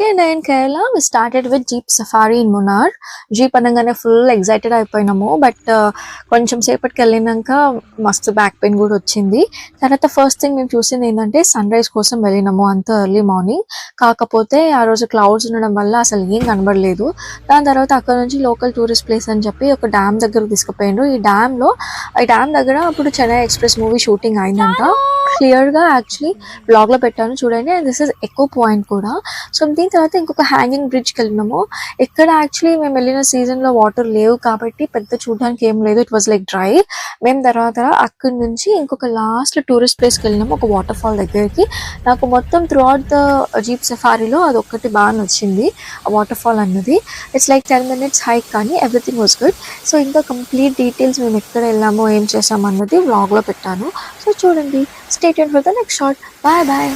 Second day in Kerala we started with jeep safari in Munnar. Jeep అనగానే full excited అయిపోయినాము. But కొంచెం సేపటికి వెళ్ళినాక మస్తు బ్యాక్ పెయిన్ కూడా వచ్చింది. తర్వాత ఫస్ట్ థింగ్ మేము చూసింది ఏంటంటే సన్ రైజ్ కోసం వెళ్ళినాము అంత ఎర్లీ మార్నింగ్. కాకపోతే ఆ రోజు క్లౌడ్స్ ఉండడం వల్ల అసలు ఏం కనబడలేదు. దాని తర్వాత అక్కడ నుంచి లోకల్ టూరిస్ట్ ప్లేస్ అని చెప్పి ఒక డ్యామ్ దగ్గర తీసుకుపోయిండ్రు. ఈ డ్యామ్ దగ్గర అప్పుడు చెన్నై ఎక్స్ప్రెస్ మూవీ షూటింగ్ అయిందంట. క్లియర్ గా యాక్చువల్లీ బ్లాగ్ లో పెట్టాను చూడండి. And this is echo point కూడా. సో దీని తర్వాత ఇంకొక హ్యాంగింగ్ బ్రిడ్జ్కి వెళ్ళినాము. ఇక్కడ యాక్చువల్లీ మేము వెళ్ళిన సీజన్ లో వాటర్ లేవు కాబట్టి పెద్ద చూడడానికి ఏం లేదు. It was like dry. మేము తర్వాత అక్కడి నుంచి ఇంకొక లాస్ట్ టూరిస్ట్ ప్లేస్కి వెళ్ళినాము, ఒక వాటర్ ఫాల్ దగ్గరికి. నాకు మొత్తం త్రూ అవుట్ ద జీప్ సఫారీలో అది ఒక్కటి బాగా నచ్చింది, ఆ వాటర్ ఫాల్ అన్నది. ఇట్స్ లైక్ 10 minutes హైక్ కానీ ఎవ్రీథింగ్ వాజ్ గుడ్. సో ఇంకా కంప్లీట్ డీటెయిల్స్ మేము ఎక్కడ వెళ్ళామో ఏం చేసాము అన్నది వ్లాగ్లో పెట్టాను. సో చూడండి. Stay tuned for the next shot. Bye bye.